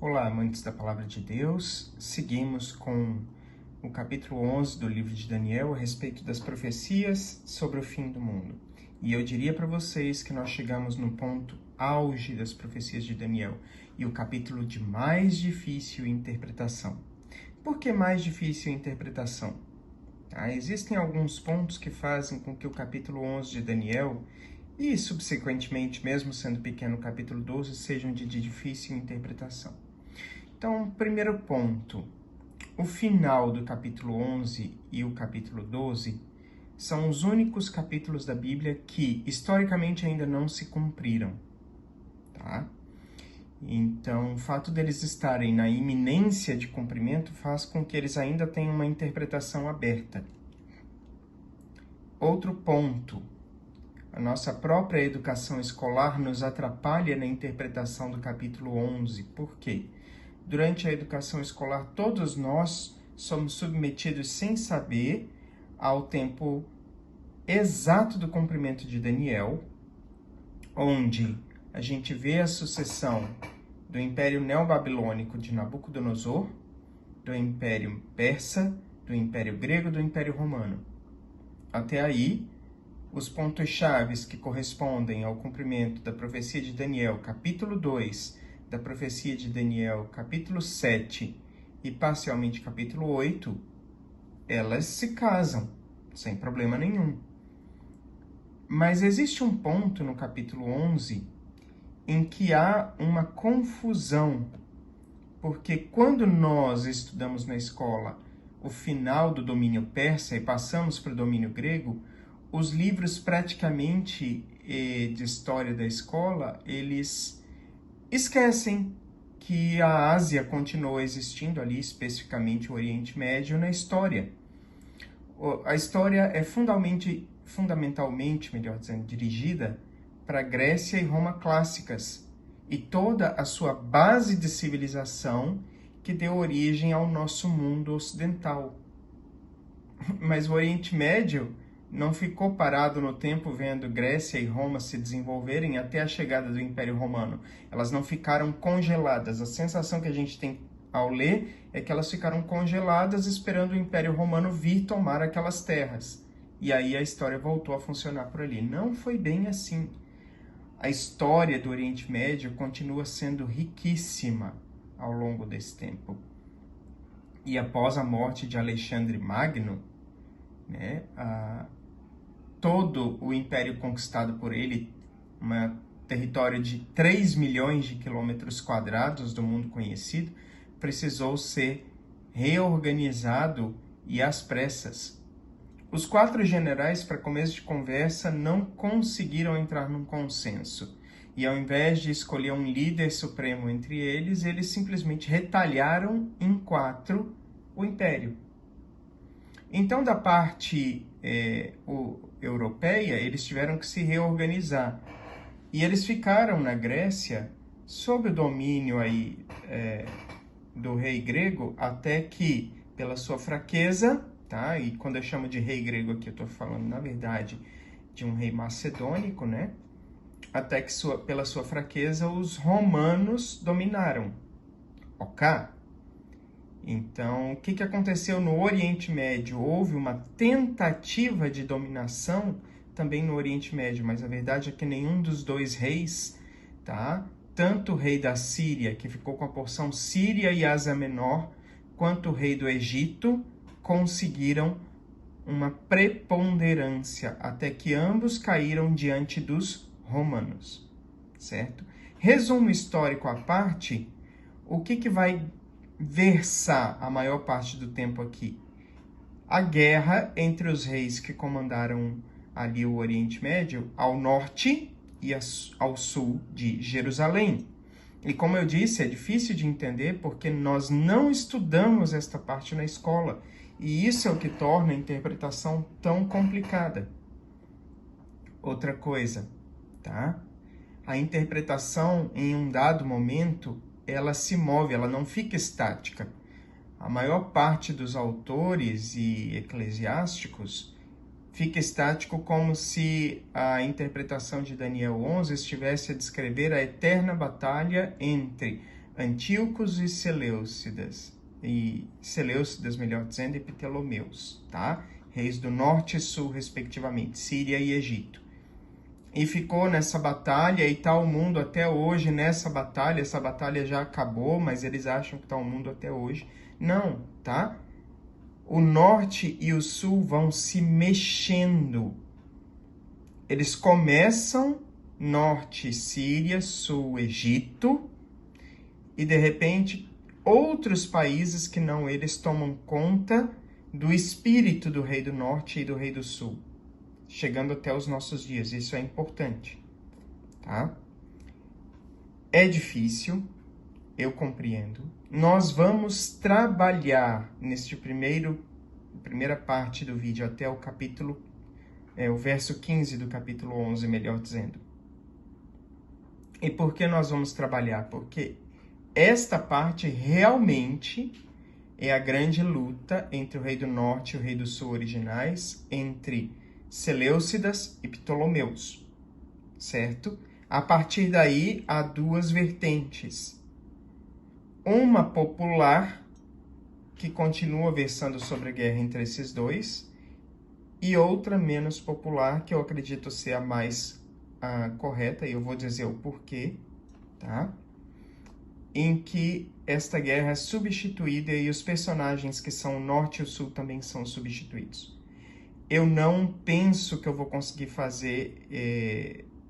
Olá, amantes da Palavra de Deus. Seguimos com o capítulo 11 do livro de Daniel a respeito das profecias sobre o fim do mundo. E eu diria para vocês que nós chegamos no ponto auge das profecias de Daniel e o capítulo de mais difícil interpretação. Por que mais difícil interpretação? Existem alguns pontos que fazem com que o capítulo 11 de Daniel e, subsequentemente, mesmo sendo pequeno, o capítulo 12, sejam de difícil interpretação. Então, primeiro ponto, o final do capítulo 11 e o capítulo 12 são os únicos capítulos da Bíblia que, historicamente, ainda não se cumpriram, tá? Então, o fato deles estarem na iminência de cumprimento faz com que eles ainda tenham uma interpretação aberta. Outro ponto, a nossa própria educação escolar nos atrapalha na interpretação do capítulo 11. Por quê? Durante a educação escolar, todos nós somos submetidos sem saber ao tempo exato do cumprimento de Daniel, onde a gente vê a sucessão do Império Neobabilônico de Nabucodonosor, do Império Persa, do Império Grego e do Império Romano. Até aí, os pontos-chave que correspondem ao cumprimento da profecia de Daniel, capítulo 2, da profecia de Daniel, capítulo 7 e parcialmente capítulo 8, elas se casam, sem problema nenhum. Mas existe um ponto no capítulo 11 em que há uma confusão, porque quando nós estudamos na escola o final do domínio persa e passamos para o domínio grego, os livros praticamente de história da escola, eles esquecem que a Ásia continuou existindo ali, especificamente o Oriente Médio, na história. A história é fundamentalmente, melhor dizendo, dirigida para Grécia e Roma clássicas e toda a sua base de civilização que deu origem ao nosso mundo ocidental. Mas o Oriente Médio não ficou parado no tempo vendo Grécia e Roma se desenvolverem até a chegada do Império Romano. Elas não ficaram congeladas. A sensação que a gente tem ao ler é que elas ficaram congeladas esperando o Império Romano vir tomar aquelas terras. E aí a história voltou a funcionar por ali. Não foi bem assim. A história do Oriente Médio continua sendo riquíssima ao longo desse tempo. E após a morte de Alexandre Magno, todo o império conquistado por ele, um território de 3 milhões de quilômetros quadrados do mundo conhecido, precisou ser reorganizado e às pressas. Os 4 generais, para começo de conversa, não conseguiram entrar num consenso. E ao invés de escolher um líder supremo entre eles, eles simplesmente retalharam em 4 o império. Então, da parte europeia, eles tiveram que se reorganizar. E eles ficaram na Grécia sob o domínio do rei grego, até que, pela sua fraqueza, e quando eu chamo de rei grego aqui, eu estou falando, na verdade, de um rei macedônico, até que pela sua fraqueza, os romanos dominaram. Ok? Então, o que aconteceu no Oriente Médio? Houve uma tentativa de dominação também no Oriente Médio, mas a verdade é que nenhum dos 2 reis, tanto o rei da Síria, que ficou com a porção Síria e Ásia Menor, quanto o rei do Egito, conseguiram uma preponderância, até que ambos caíram diante dos romanos, certo? Resumo histórico à parte, o que vai versar a maior parte do tempo aqui? A guerra entre os reis que comandaram ali o Oriente Médio, ao norte e ao sul de Jerusalém. E como eu disse, é difícil de entender porque nós não estudamos esta parte na escola. E isso é o que torna a interpretação tão complicada. Outra coisa, a interpretação em um dado momento, ela se move, ela não fica estática. A maior parte dos autores e eclesiásticos fica estático como se a interpretação de Daniel 11 estivesse a descrever a eterna batalha entre Antíocos e Seleucidas, melhor dizendo, e Ptolomeus, tá? Reis do norte e sul, respectivamente, Síria e Egito. E ficou nessa batalha, e está o mundo até hoje nessa batalha. Essa batalha já acabou, mas eles acham que está o mundo até hoje. Não, tá? O norte e o sul vão se mexendo. Eles começam norte, Síria, sul, Egito, e de repente outros países que não eles tomam conta do espírito do rei do norte e do rei do sul, chegando até os nossos dias. Isso é importante, tá? É difícil, eu compreendo. Nós vamos trabalhar neste primeira parte do vídeo até o capítulo, o verso 15 do capítulo 11, melhor dizendo. E por que nós vamos trabalhar? Porque esta parte realmente é a grande luta entre o rei do norte e o rei do sul originais, entre Seleucidas e Ptolomeus, certo? A partir daí, há duas vertentes. Uma popular, que continua versando sobre a guerra entre esses dois, e outra menos popular, que eu acredito ser a mais correta, e eu vou dizer o porquê, tá? Em que esta guerra é substituída e os personagens que são o norte e o sul também são substituídos. Eu não penso que eu vou conseguir fazer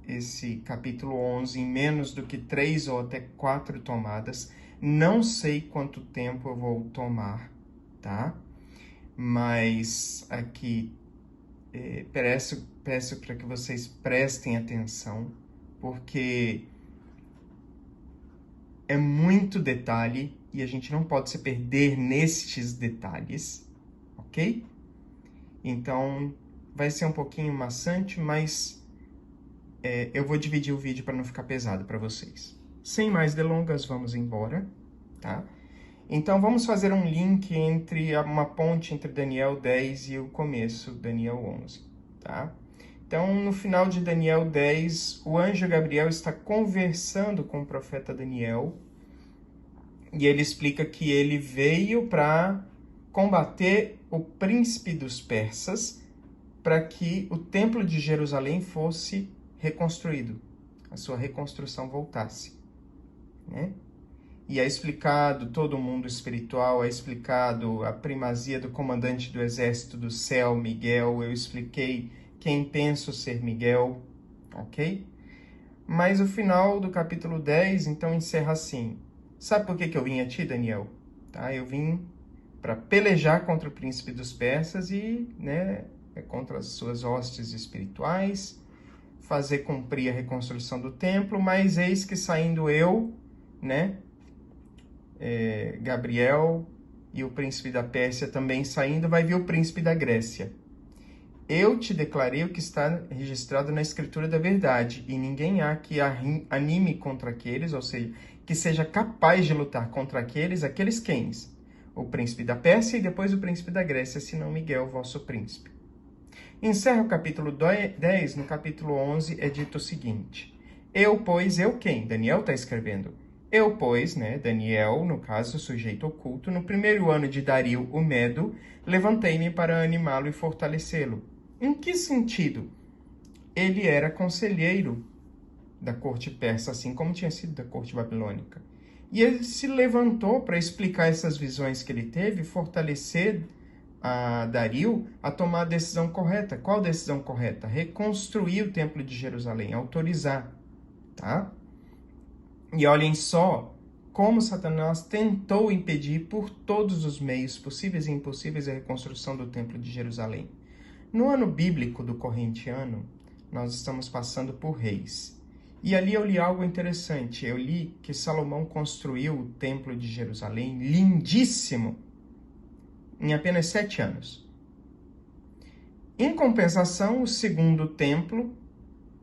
esse capítulo 11 em menos do que 3 ou até 4 tomadas. Não sei quanto tempo eu vou tomar, tá? Mas aqui peço para que vocês prestem atenção, porque é muito detalhe e a gente não pode se perder nestes detalhes, ok? Então, vai ser um pouquinho maçante, mas eu vou dividir o vídeo para não ficar pesado para vocês. Sem mais delongas, vamos embora, tá? Então, vamos fazer um link entre uma ponte entre Daniel 10 e o começo, Daniel 11, tá? Então, no final de Daniel 10, o anjo Gabriel está conversando com o profeta Daniel e ele explica que ele veio para combater o príncipe dos persas para que o templo de Jerusalém fosse reconstruído, a sua reconstrução voltasse, né? E é explicado todo o mundo espiritual, é explicado a primazia do comandante do exército do céu, Miguel. Eu expliquei quem penso ser Miguel, ok? Mas o final do capítulo 10, então, encerra assim. Sabe por que eu vim a ti, Daniel? Tá? Eu vim para pelejar contra o príncipe dos persas e, né, contra as suas hostes espirituais, fazer cumprir a reconstrução do templo, mas eis que saindo eu, né, Gabriel e o príncipe da Pérsia também saindo, vai vir o príncipe da Grécia. Eu te declarei o que está registrado na Escritura da verdade, e ninguém há que anime contra aqueles, ou seja, que seja capaz de lutar contra aqueles quens? O príncipe da Pérsia e depois o príncipe da Grécia, senão Miguel, vosso príncipe. Encerra o capítulo 10, no capítulo 11 é dito o seguinte: eu, pois, eu quem? Daniel está escrevendo. Eu, pois, né, Daniel, no caso, sujeito oculto, no primeiro ano de Dario o Medo, levantei-me para animá-lo e fortalecê-lo. Em que sentido? Ele era conselheiro da corte persa, assim como tinha sido da corte babilônica. E ele se levantou para explicar essas visões que ele teve, fortalecer a Dario a tomar a decisão correta. Qual decisão correta? Reconstruir o templo de Jerusalém, autorizar, tá? E olhem só como Satanás tentou impedir por todos os meios possíveis e impossíveis a reconstrução do templo de Jerusalém. No ano bíblico do corrente ano, nós estamos passando por reis. E ali eu li algo interessante. Eu li que Salomão construiu o templo de Jerusalém, lindíssimo, em apenas 7 anos. Em compensação, o segundo templo,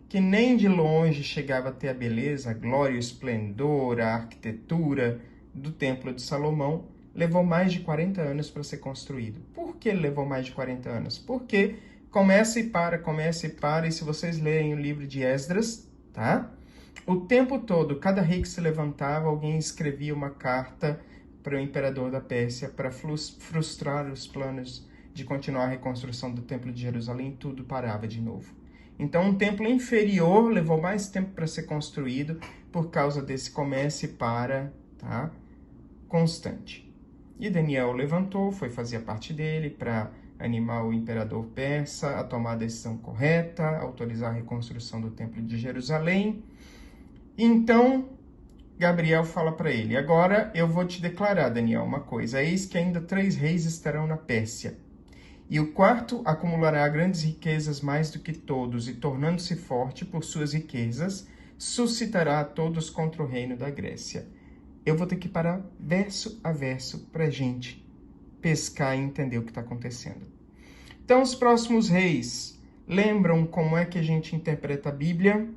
que nem de longe chegava a ter a beleza, a glória, o esplendor, a arquitetura do Templo de Salomão, levou mais de 40 anos para ser construído. Por que levou mais de 40 anos? Porque começa e para, e se vocês lerem o livro de Esdras, tá? O tempo todo, cada rei que se levantava, alguém escrevia uma carta para o imperador da Pérsia para frustrar os planos de continuar a reconstrução do Templo de Jerusalém, tudo parava de novo. Então, um templo inferior levou mais tempo para ser construído por causa desse comece para, tá, constante. E Daniel levantou, foi fazer a parte dele para animar o imperador persa a tomar a decisão correta, autorizar a reconstrução do Templo de Jerusalém. Então, Gabriel fala para ele: agora eu vou te declarar, Daniel, uma coisa. Eis que ainda 3 reis estarão na Pérsia. E o quarto acumulará grandes riquezas mais do que todos, e tornando-se forte por suas riquezas, suscitará a todos contra o reino da Grécia. Eu vou ter que parar verso a verso para a gente pescar e entender o que está acontecendo. Então, os próximos reis lembram como é que a gente interpreta a Bíblia?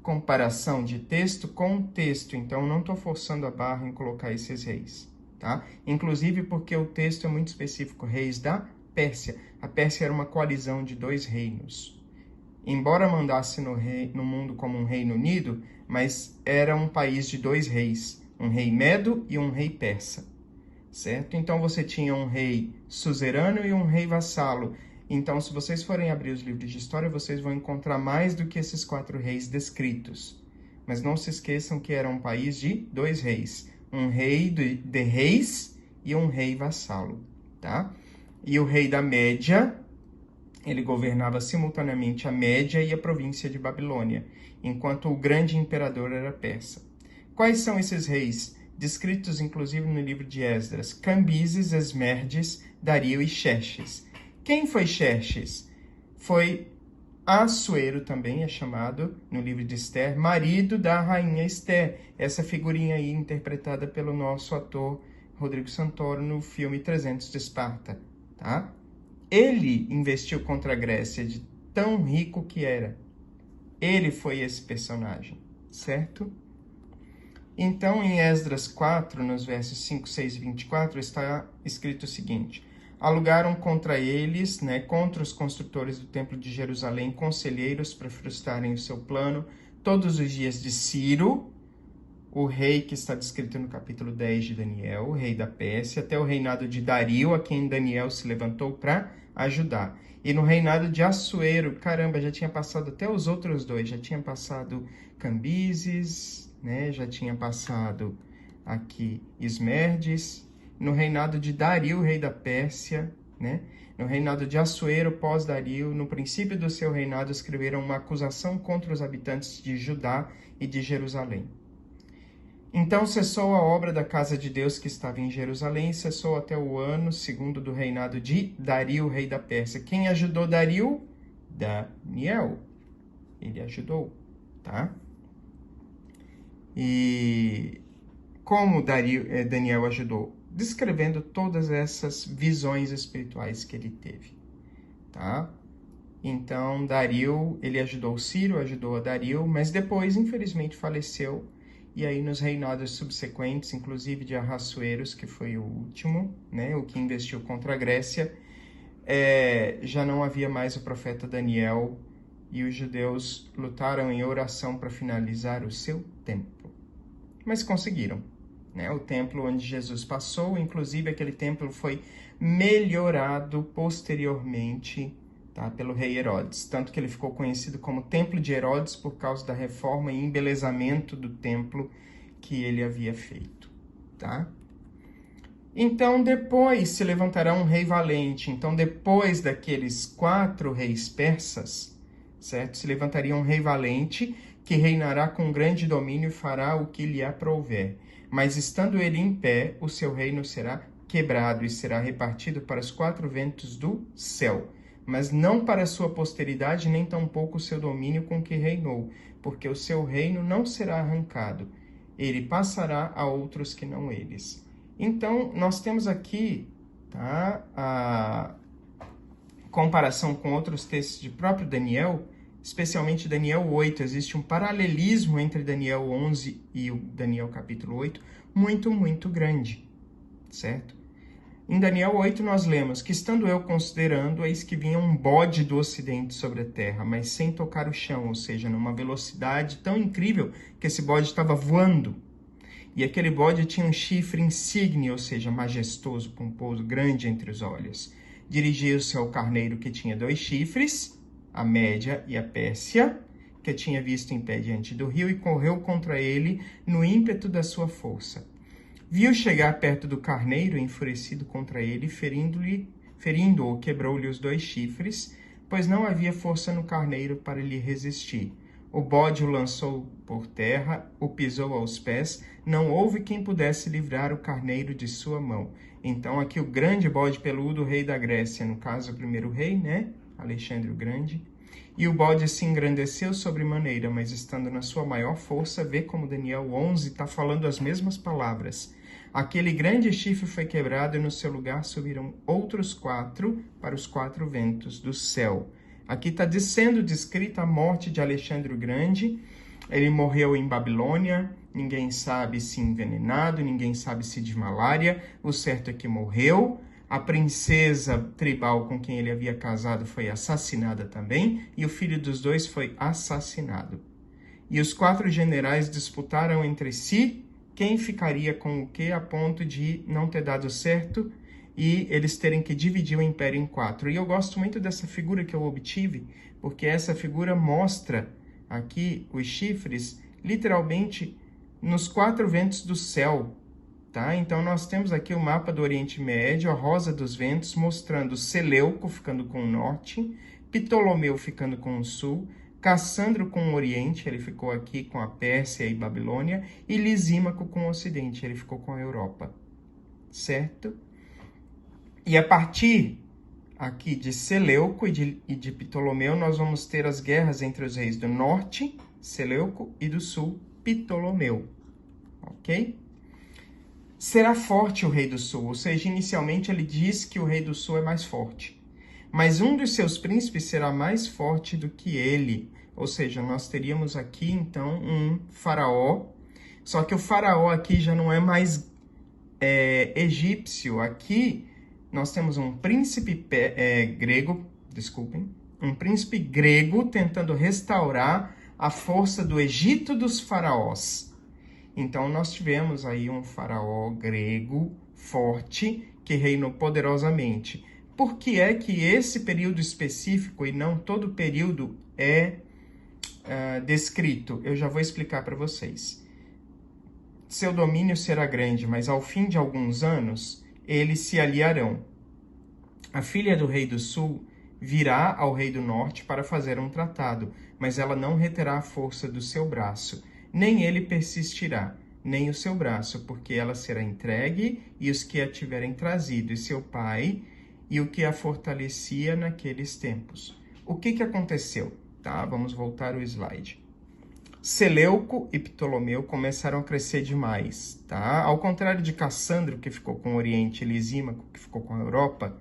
Comparação de texto com texto. Então, não estou forçando a barra em colocar esses reis, tá? Inclusive porque o texto é muito específico, reis da Pérsia. A Pérsia era uma coalizão de 2 reinos. Embora mandasse no mundo como um reino unido, mas era um país de 2 reis, um rei medo e um rei persa, certo? Então, você tinha um rei suzerano e um rei vassalo. Então, se vocês forem abrir os livros de história, vocês vão encontrar mais do que esses 4 reis descritos. Mas não se esqueçam que era um país de 2 reis. Um rei de reis e um rei vassalo, tá? E o rei da Média, ele governava simultaneamente a Média e a província de Babilônia, enquanto o grande imperador era persa. Quais são esses reis? Descritos inclusive no livro de Esdras: Cambises, Esmerdes, Dario e Xerxes. Quem foi Xerxes? Foi Assuero, também é chamado no livro de Esther, marido da rainha Esther. Essa figurinha aí interpretada pelo nosso ator Rodrigo Santoro no filme 300 de Esparta, tá? Ele investiu contra a Grécia de tão rico que era. Ele foi esse personagem, certo? Então, em Esdras 4, nos versos 5, 6 e 24, está escrito o seguinte: alugaram contra eles, contra os construtores do Templo de Jerusalém, conselheiros para frustrarem o seu plano, todos os dias de Ciro, o rei que está descrito no capítulo 10 de Daniel, o rei da Pérsia, até o reinado de Dario, a quem Daniel se levantou para ajudar. E no reinado de Assuero, caramba, já tinha passado até os outros 2, já tinha passado Cambises, já tinha passado aqui Esmerdes. No reinado de Dario, rei da Pérsia, no reinado de Assuero, pós-Dario, no princípio do seu reinado, escreveram uma acusação contra os habitantes de Judá e de Jerusalém. Então cessou a obra da casa de Deus que estava em Jerusalém, e cessou até o ano segundo do reinado de Dario, rei da Pérsia. Quem ajudou Dario? Daniel. Ele ajudou, tá? E como Daniel ajudou? Descrevendo todas essas visões espirituais que ele teve, tá? Então, Dario, ele ajudou Ciro, ajudou a Dario, mas depois, infelizmente, faleceu. E aí, nos reinados subsequentes, inclusive de Ahassueros, que foi o último, o que investiu contra a Grécia, já não havia mais o profeta Daniel, e os judeus lutaram em oração para finalizar o seu templo. Mas conseguiram. O templo onde Jesus passou, inclusive aquele templo foi melhorado posteriormente, tá, pelo rei Herodes. Tanto que ele ficou conhecido como Templo de Herodes por causa da reforma e embelezamento do templo que ele havia feito. Tá? Então, depois se levantará um rei valente. Então, depois daqueles 4 reis persas, certo? Se levantaria um rei valente que reinará com grande domínio e fará o que lhe aprouver. Mas estando ele em pé, o seu reino será quebrado e será repartido para os 4 ventos do céu, mas não para a sua posteridade, nem tampouco o seu domínio com que reinou, porque o seu reino não será arrancado. Ele passará a outros que não eles. Então, nós temos aqui, tá, a comparação com outros textos de próprio Daniel, especialmente Daniel 8, existe um paralelismo entre Daniel 11 e o Daniel capítulo 8, muito, muito grande, certo? Em Daniel 8 nós lemos que, estando eu considerando, eis que vinha um bode do ocidente sobre a terra, mas sem tocar o chão, ou seja, numa velocidade tão incrível que esse bode estava voando. E aquele bode tinha um chifre insigne, ou seja, majestoso, pomposo, grande entre os olhos. Dirigiu-se ao carneiro que tinha 2 chifres, a Média e a Pérsia, que tinha visto em pé diante do rio, e correu contra ele no ímpeto da sua força. Viu chegar perto do carneiro, enfurecido contra ele, ferindo-o, quebrou-lhe os 2 chifres, pois não havia força no carneiro para lhe resistir. O bode o lançou por terra, o pisou aos pés, não houve quem pudesse livrar o carneiro de sua mão. Então aqui o grande bode peludo, rei da Grécia, no caso o primeiro rei, né? Alexandre o Grande. E o bode se engrandeceu sobremaneira, mas estando na sua maior força, vê como Daniel 11 está falando as mesmas palavras. Aquele grande chifre foi quebrado e no seu lugar subiram outros 4 para os 4 ventos do céu. Aqui está sendo descrita a morte de Alexandre o Grande. Ele morreu em Babilônia, ninguém sabe se envenenado, ninguém sabe se de malária, o certo é que morreu. A princesa tribal com quem ele havia casado foi assassinada também, e o filho dos 2 foi assassinado. E os 4 generais disputaram entre si quem ficaria com o quê, a ponto de não ter dado certo e eles terem que dividir o império em 4. E eu gosto muito dessa figura que eu obtive, porque essa figura mostra aqui os chifres, literalmente, nos 4 ventos do céu. Tá? Então, nós temos aqui o mapa do Oriente Médio, a rosa dos ventos, mostrando Seleuco ficando com o norte, Ptolomeu ficando com o sul, Cassandro com o Oriente, ele ficou aqui com a Pérsia e Babilônia, e Lisímaco com o Ocidente, ele ficou com a Europa, certo? E a partir aqui de Seleuco e de Ptolomeu, nós vamos ter as guerras entre os reis do norte, Seleuco, e do sul, Ptolomeu, ok? Será forte o rei do sul, ou seja, inicialmente ele diz que o rei do sul é mais forte. Mas um dos seus príncipes será mais forte do que ele. Ou seja, nós teríamos aqui, então, um faraó. Só que o faraó aqui já não é mais egípcio. Aqui nós temos um príncipe grego, desculpem, um príncipe grego tentando restaurar a força do Egito dos faraós. Então, nós tivemos aí um faraó grego forte que reinou poderosamente. Por que é que esse período específico e não todo o período é descrito? Eu já vou explicar para vocês. Seu domínio será grande, mas ao fim de alguns anos, eles se aliarão. A filha do rei do sul virá ao rei do norte para fazer um tratado, mas ela não reterá a força do seu braço, nem ele persistirá, nem o seu braço, porque ela será entregue e os que a tiverem trazido, e seu pai, e o que a fortalecia naqueles tempos. O que aconteceu? Tá, vamos voltar ao slide. Seleuco e Ptolomeu começaram a crescer demais, tá? Ao contrário de Cassandro, que ficou com o Oriente, e Lisímaco, que ficou com a Europa,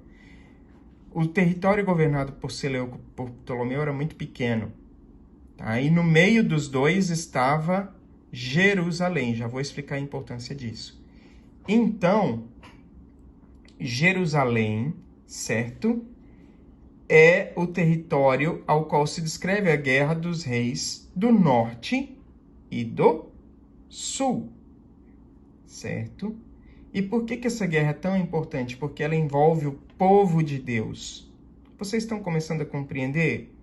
o território governado por Seleuco e por Ptolomeu era muito pequeno, tá? E no meio dos dois estava Jerusalém. Já vou explicar a importância disso. Então, Jerusalém, certo? É o território ao qual se descreve a guerra dos reis do norte e do sul, certo? E por que essa guerra é tão importante? Porque ela envolve o povo de Deus. Vocês estão começando a compreender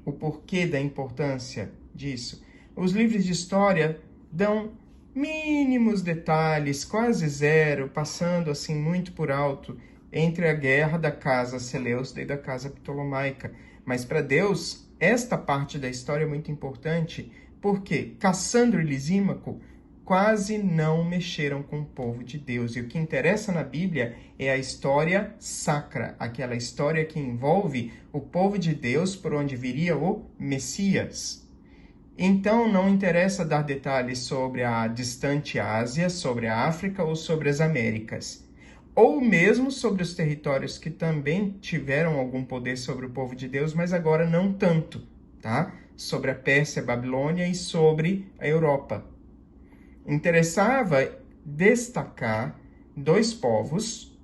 o porquê da importância disso? Os livros de história dão mínimos detalhes, quase zero, passando assim muito por alto, entre a guerra da casa Seleucida e da casa Ptolomaica. Mas para Deus, esta parte da história é muito importante, porque Cassandro e Lisímaco quase não mexeram com o povo de Deus. E o que interessa na Bíblia é a história sacra, aquela história que envolve o povo de Deus por onde viria o Messias. Então, não interessa dar detalhes sobre a distante Ásia, sobre a África ou sobre as Américas. Ou mesmo sobre os territórios que também tiveram algum poder sobre o povo de Deus, mas agora não tanto, tá? Sobre a Pérsia, a Babilônia e sobre a Europa. Interessava destacar 2 povos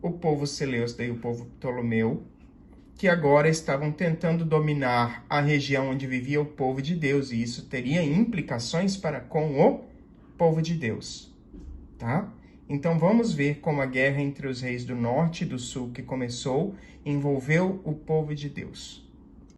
o povo Seleucida e o povo Ptolomeu, que agora estavam tentando dominar a região onde vivia o povo de Deus, e isso teria implicações para com o povo de Deus, tá? Então vamos ver como a guerra entre os reis do norte e do sul que começou envolveu o povo de Deus.